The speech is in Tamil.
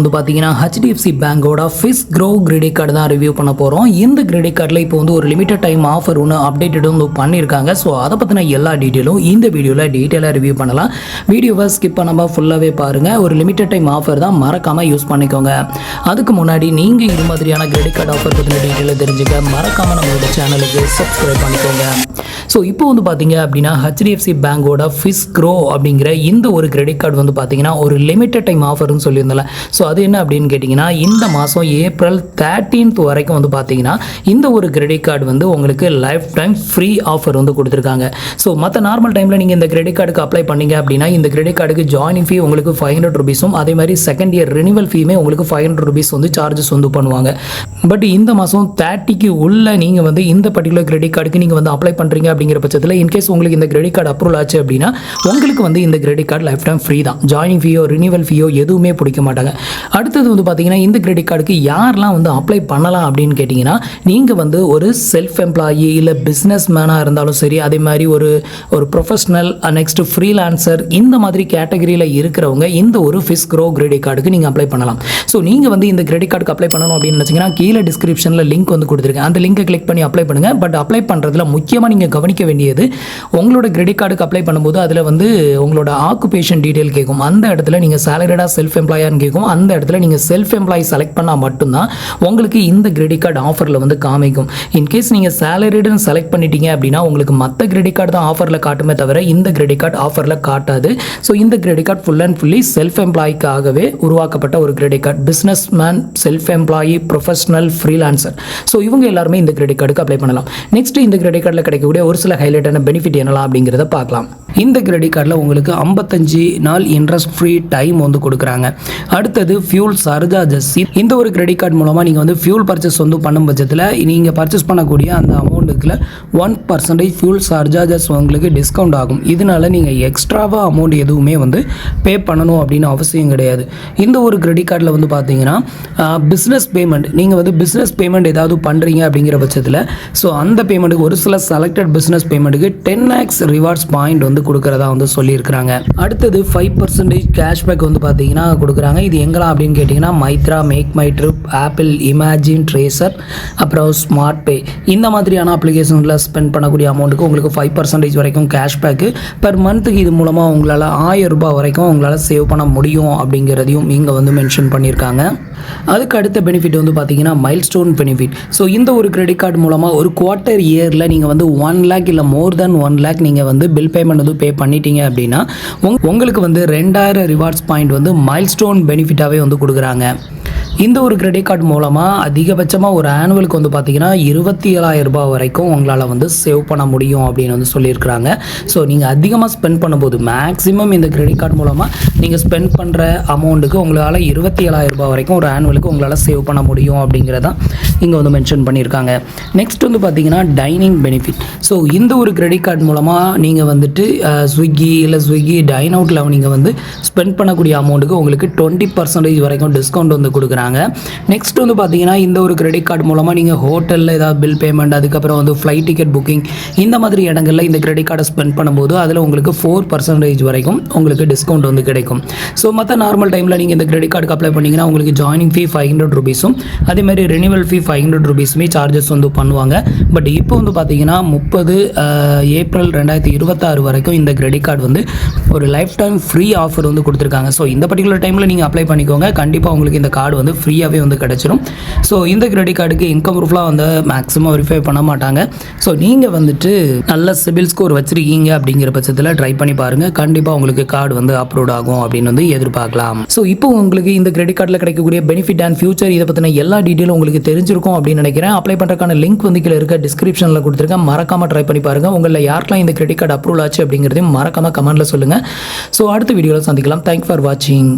வந்து பார்த்தீங்கன்னா HDFC பேங்கோட ஃபிஸ் க்ரோ கிரெடிட் கார்டு தான் ரிவ்யூ பண்ண போகிறோம். இந்த கிரெடிட் கார்டில் இப்போ வந்து ஒரு லிமிட்டட் டைம் ஆஃபர் ஒன்று அப்டேட்டட் வந்து பண்ணியிருக்காங்க. ஸோ அதை பற்றின எல்லா டீட்டெயிலும் இந்த வீடியோவில் டீட்டெயிலாக ரிவ்யூ பண்ணலாம். வீடியோவை ஸ்கிப் பண்ணாமல் ஃபுல்லாகவே பாருங்கள். ஒரு லிமிட்டட் டைம் ஆஃபர் தான், மறக்காமல் யூஸ் பண்ணிக்கோங்க. அதுக்கு முன்னாடி நீங்கள் இது மாதிரியான கிரெடிட் கார்டு ஆஃபர் பற்றின டீட்டெயிலை தெரிஞ்சுக்க மறக்காமல் நம்மளோட சேனலுக்கு சப்ஸ்கிரைப் பண்ணிக்கோங்க. ஸோ இப்போ வந்து பார்த்தீங்க அப்படின்னா HDFC பேங்கோட ஃபிஸ் க்ரோ அப்படிங்கிற இந்த ஒரு கிரெடிட் கார்டு வந்து பார்த்தீங்கன்னா ஒரு லிமிட்டட் டைம் ஆஃபர்னு சொல்லியிருந்தால. ஸோ அது என்ன அப்படின்னு கேட்டிங்கன்னா, இந்த மாதம் ஏப்ரல் 13th வரைக்கும் வந்து பார்த்தீங்கன்னா இந்த ஒரு கிரெடிட் கார்டு வந்து உங்களுக்கு லைஃப் டைம் ஃப்ரீ ஆஃபர் வந்து கொடுத்துருக்காங்க. ஸோ மற்ற நார்மல் டைமில் நீங்கள் இந்த கிரெடிட் கார்டுக்கு அப்ளை பண்ணீங்க அப்படின்னா இந்த கிரெடிட் கார்டுக்கு ஜாயினிங் ஃபீ உங்களுக்கு 500 rupees, அதே மாதிரி செகண்ட் இயர் ரினிவல் ஃபீமே உங்களுக்கு 500 rupees வந்து சார்ஜஸ் வந்து பண்ணுவாங்க. பட் இந்த மாதம் 30க்கு உள்ள நீங்கள் வந்து இந்த பர்டிகுலர் கிரெடிட் கார்டுக்கு நீங்கள் வந்து அப்ளை பண்ணுறீங்க அப்படிங்கிற பட்சத்தில் இன்கேஸ் உங்களுக்கு இந்த கிரெடிட் கார்டு அப்ரூவல் ஆச்சு அப்படின்னா உங்களுக்கு வந்து இந்த credit card life time free தான். ஜாயினிங் ஃபீயோ ரினிவல் ஃபீயோ எதுவுமே பிடிக்க மாட்டாங்க. அடுத்தது வந்து பார்த்தீங்கன்னா இந்த கிரெடிட் கார்டுக்கு யாரெல்லாம் வந்து அப்ளை பண்ணலாம் அப்படின்னு கேட்டிங்கன்னா, நீங்கள் வந்து ஒரு செல்ஃப் எம்ப்ளாயி இல்லை பிஸ்னஸ் மேனாக இருந்தாலும் சரி, அதே மாதிரி ஒரு ப்ரொஃபஷனல், நெக்ஸ்ட் ஃப்ரீலான்சர், இந்த மாதிரி கேட்டகரியில் இருக்கிறவங்க இந்த ஒரு ஃபிஸ் க்ரோ கிரெடிட் கார்டுக்கு நீங்கள் அப்ளை பண்ணலாம். ஸோ நீங்கள் வந்து இந்த கிரெடிட் கார்டுக்கு அப்ளை பண்ணணும் அப்படின்னு நினச்சிங்கன்னா கீழே டிஸ்கிரிப்ஷனில் லிங்க் வந்து கொடுத்துருக்கேன். அந்த லிங்கை கிளிக் பண்ணி அப்ளை பண்ணுங்கள். பட் அப்ளை பண்ணுறதுல முக்கியமாக நீங்கள் கவனிக்க வேண்டியது, உங்களோட கிரெடிட் கார்டுக்கு அப்ளை பண்ணும்போது அதில் வந்து உங்களோட ஆக்குபேஷன் டீட்டெயில் கேட்கும். அந்த இடத்துல நீங்கள் சேலரிடாக செல்ஃப் எம்ப்ளாயான்னு கேட்கும். அந்த இடத்துல நீங்கள் செல்ஃப் எம்ப்ளாயி செலக்ட் பண்ணால் மட்டும்தான் உங்களுக்கு இந்த கிரெடிட் கார்டு ஆஃபரில் வந்து காமிக்கும். இன்கேஸ் நீங்கள் சேலரிடுன்னு செலக்ட் பண்ணிட்டீங்க அப்படின்னா உங்களுக்கு மற்ற கிரெடிட் கார்டு தான் ஆஃபரில் காட்டுமே தவிர இந்த கிரெடிட் கார்டு ஆஃபரில் காட்டாது. ஸோ இந்த credit card full and fully self எம்ப்ளாய்க்காகவே உருவாக்கப்பட்ட ஒரு credit card. Business man, self employee, professional, freelancer, so இவங்க எல்லாருமே இந்த கிரெடிட் கார்டுக்கு அப்ளை பண்ணலாம். நெக்ஸ்ட் இந்த கிரெடிட் கார்டில் கிடைக்கக்கூடிய ஒரு சில ஹைலைட்டான பெனிஃபிட் என்னலாம் அப்படிங்கிறத பார்க்கலாம். இந்த கிரெடிட் கார்டில் உங்களுக்கு 55 நாள் இன்ட்ரெஸ்ட் ஃப்ரீ டைம் வந்து கொடுக்குறாங்க. அடுத்தது ஃபியூல் சர்சார்ஜஸ். இந்த ஒரு கிரெடிட் கார்டு மூலமாக நீங்கள் வந்து ஃபியூல் பர்ச்சேஸ் வந்து பண்ணும் பட்சத்தில் நீங்கள் பர்ச்சேஸ் பண்ணக்கூடிய அந்த அமௌண்ட்டுக்குள்ள 1% ஃபியூல் சர்சார்ஜஸ் உங்களுக்கு டிஸ்கவுண்ட் ஆகும். இதனால நீங்கள் எக்ஸ்ட்ராவாக அமௌண்ட் எதுவுமே வந்து பே பண்ணணும் அப்படின்னு அவசியம் கிடையாது. இந்த ஒரு கிரெடிட் கார்டில் வந்து பார்த்தீங்கன்னா பிஸ்னஸ் பேமெண்ட், நீங்கள் வந்து பிஸ்னஸ் பேமெண்ட் ஏதாவது பண்ணுறீங்க அப்படிங்கிற பட்சத்தில் ஸோ அந்த பேமெண்ட்டுக்கு ஒரு சில செலக்டட் பிஸ்னஸ் பேமெண்ட்டுக்கு 10 lakhs ரிவார்ட்ஸ் பாயிண்ட் வந்து கொடுக்குறதா வந்து சொல்லியிருக்கிறாங்க. அடுத்தது 5% கேஷ்பேக் வந்து பார்த்தீங்கன்னா கொடுக்குறாங்க. இது எங்கெல்லாம் அப்படின்னு கேட்டிங்கன்னா Myntra, MakeMyTrip, Apple, imagine, tracer, அப்புறம் ஸ்மார்ட் பே, இந்த மாதிரியான அப்ளிகேஷனில் ஸ்பெண்ட் பண்ணக்கூடிய அமௌண்ட்டுக்கு உங்களுக்கு 5% வரைக்கும் கேஷ்பேக்கு பெர் மந்த்துக்கு. இது மூலமாக உங்களால் 1000 ரூபாய் வரைக்கும் உங்களால் சேவ் பண்ண முடியும் அப்படிங்கிறதையும் இங்கே வந்து மென்ஷன் பண்ணியிருக்காங்க. அதுக்கு அடுத்த பெனிஃபிட் வந்து பார்த்தீங்கன்னா மைல்ஸ்டோன் பெனிஃபிட். ஸோ இந்த ஒரு கிரெடிட் கார்டு மூலமாக ஒரு குவார்ட்டர் இயரில் நீங்கள் வந்து 1 lakh இல்லை மோர் தென் 1 lakh நீங்கள் வந்து பில் பேமெண்ட் வந்து பே பண்ணிட்டீங்க அப்படின்னா உங்களுக்கு வந்து 2000 ரிவார்ட்ஸ் பாயிண்ட் வந்து மைல்ஸ்டோன் பெனிஃபிட்டாகவே வந்து கொடுக்குறாங்க. இந்த ஒரு கிரெடிட் கார்டு மூலமாக அதிகபட்சமாக ஒரு ஆனுவலுக்கு வந்து பார்த்தீங்கன்னா 27,000 ரூபாய் வரைக்கும் உங்களால் வந்து சேவ் பண்ண முடியும் அப்படின்னு வந்து சொல்லியிருக்கிறாங்க. ஸோ நீங்கள் அதிகமாக ஸ்பெண்ட் பண்ணும்போது மேக்ஸிமம் இந்த கிரெடிட் கார்டு மூலமாக நீங்கள் ஸ்பெண்ட் பண்ணுற அமௌண்ட்டுக்கு உங்களால் 27,000 ரூபாய் வரைக்கும் ஒரு ஆனுவலுக்கு உங்களால் சேவ் பண்ண முடியும் அப்படிங்கிறதான் இங்கே வந்து மென்ஷன் பண்ணியிருக்காங்க. நெக்ஸ்ட் வந்து பார்த்தீங்கன்னா டைனிங் பெனிஃபிட். ஸோ இந்த ஒரு கிரெடிட் கார்டு மூலமாக நீங்கள் வந்துட்டு ஸ்விக்கி டைன் அவுட்டில் நீங்கள் வந்து ஸ்பெண்ட் பண்ணக்கூடிய அமௌண்ட்டுக்கு உங்களுக்கு 20% வரைக்கும் டிஸ்கவுண்ட் வந்து கொடுக்குறாங்க. நெக்ஸ்ட் வந்து பார்த்தீங்கன்னா இந்த ஒரு கிரெடிட் கார்டு மூலமாக நீங்கள் ஹோட்டலில் ஏதாவது பில் பேமெண்ட், அதுக்கப்புறம் வந்து ஃப்ளைட் டிக்கெட் புக்கிங், இந்த மாதிரி இடங்களில் இந்த கிரெடிட் கார்டை ஸ்பெண்ட் பண்ணும்போது அதில் உங்களுக்கு 4% வரைக்கும் உங்களுக்கு டிஸ்கவுண்ட் வந்து கிடைக்கும். ஸோ மற்ற நார்மல் டைமில் நீங்கள் இந்த கிரெடிட் கார்டுக்கு அப்ளை பண்ணிங்கன்னா உங்களுக்கு ஜாயினிங் ஃபீ 500 rupees, அதே மாதிரி ரினிவல் ஃபீ 500 rupees சார்ஜஸ் வந்து பண்ணுவாங்க. பட் இப்போ வந்து பார்த்தீங்கன்னா 30 ஏப்ரல் 2026 வரைக்கும் இந்த கிரெடிட் கார்டு வந்து ஒரு லைஃப் டைம் ஃப்ரீ ஆஃபர் வந்து கொடுத்துருக்காங்க. ஸோ இந்த பர்டிகுலர் டைமில் நீங்கள் அப்ளை பண்ணிக்கோங்க. கண்டிப்பாக உங்களுக்கு இந்த கார்டு வந்து ஃப்ரீயாகவே வந்து கிடச்சிரும். ஸோ இந்த கிரெடிட் கார்டுக்கு இன்கம் ப்ரூஃப்லாம் வந்து மேக்ஸிமம் வெரிஃபை பண்ண மாட்டாங்க. ஸோ நீங்கள் வந்துட்டு நல்ல சிபில் ஸ்கோர் வச்சுருக்கீங்க அப்படிங்கிற பட்சத்தில் ட்ரை பண்ணி பாருங்கள். கண்டிப்பாக உங்களுக்கு கார்டு வந்து அப்ரூவ் ஆகும் அப்படின்னு வந்து எதிர்பார்க்கலாம். ஸோ இப்போ உங்களுக்கு இந்த கிரெடிட் கார்டில் கிடைக்கக்கூடிய பெனிஃபிட் அண்ட் ஃபியூச்சர் இதை பற்றின எல்லா டீட்டெயிலும் உங்களுக்கு தெரிஞ்சிருக்கும் அப்படின்னு நினைக்கிறேன். அப்ளை பண்ணுறதுக்கான லிங்க் வந்து கீழே இருக்க டிஸ்கிரிப்ஷனில் கொடுத்துருக்கேன். மறக்காமல் ட்ரை பண்ணி பாருங்கள். உங்களில் யாருக்கெல்லாம் இந்த கிரெடிட் கார்டு அப்ரூவல் ஆச்சு அப்படிங்கிறதையும் மறக்காமல் கமெண்ட்டில் சொல்லுங்கள். ஸோ அடுத்த வீடியோவில் சந்திக்கலாம். தேங்க்ஸ் ஃபார் வாட்சிங்.